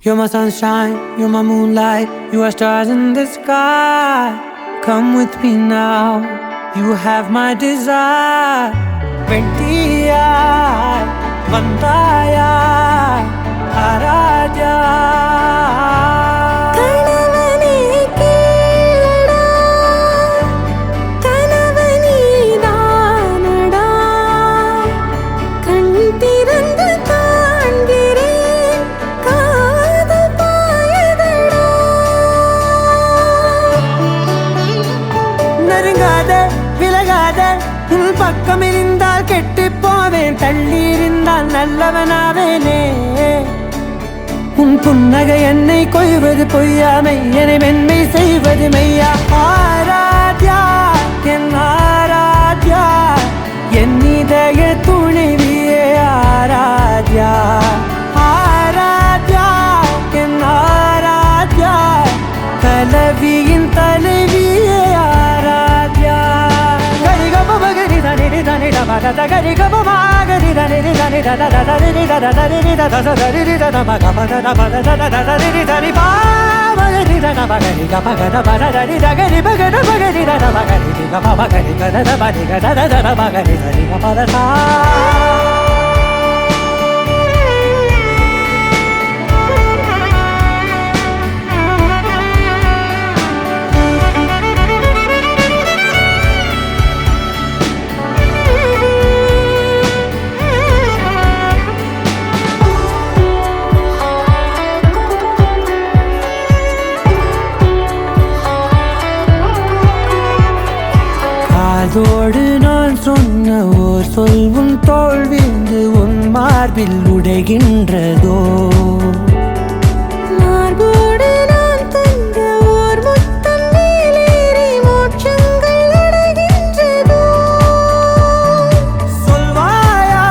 You're my sunshine, you're my moonlight, you are stars in the sky. Come with me now, you have my desire. Vendiya, Vandaya, Aradya. உன் பக்கம் இருந்தால் கெட்டு போவேன், தள்ளி இருந்தால் நல்லவனாவேனே. உன் புன்னகை என்னை கொய்வது பொய்யாமை, என்னை மென்மை செய்வது மெய்யா. ஆராத்யா என் ஆராத்யா, என் இதய துணைவியே ஆராத்யா. ஆராத்யா என் Aradhya, கலவியின் தலைவியே Aradhya. Gari gaba ma gari da ni da ni da da da da ni da da da ni da da da ni da da ma ga ma da da ba da da da da ni da ni ba ma ni da da ba gari ga ba ga da ba da ni da gari ba ga da ba gari da da ba gari ga ba ba gari ga da da ba ni ga da da da ba gari da ni ga ba da sa. அதோடு நான் சொன்ன ஓர் சொல் உன் தோள் விழுந்து உன் மார்பில் உடைகின்றதோ. மார்போடு நான் தந்த ஓர் முத்தம் மேலேறி மோட்சங்கள் அடைகின்றதோ. சொல்வாயா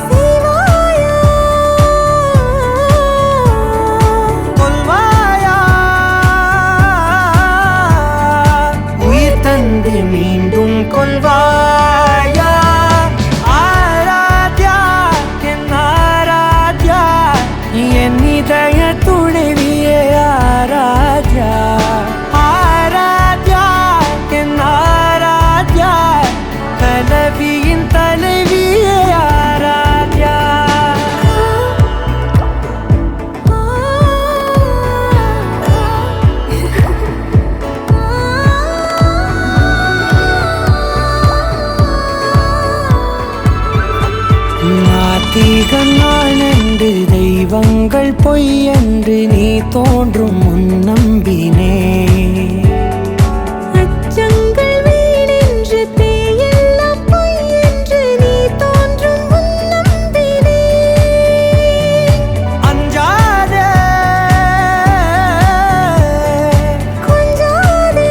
செய்வாயா கொல்வாயா, மீண்டும் கொள்வாயா. ஆராத்யா என் ஆராத்யா, என் இதய துணைவியே ஆராத்யா. ஆராத்யா என் ஆராத்யா, கலவியின் தலைவியே ஆராத்யா. நாத்திகன் நான் என்று தெய்வங்கள் பொய் என்று நீ தோன்றும் முன் நம்பினே. அச்சங்கள் வீணென்று பேயெல்லாம் பொய் என்று நீ தோன்றும் முன் நம்பினே. அஞ்சாதே கொஞ்சாதே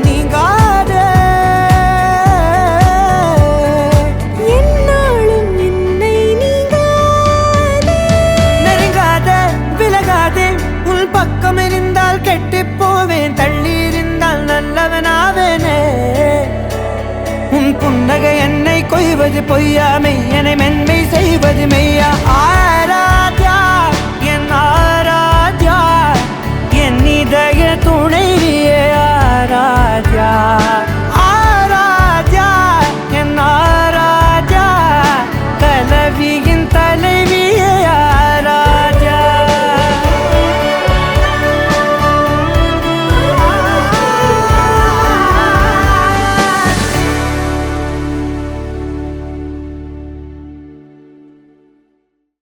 நீங்காதே, பக்கம் இருந்தால் கெட்டு போவேன், தள்ளி இருந்தால் நல்லவனாவேனே. உன் புன்னகை என்னை கொய்வது பொய்யாமை, என்னை மென்மை செய்வது மெய்யா.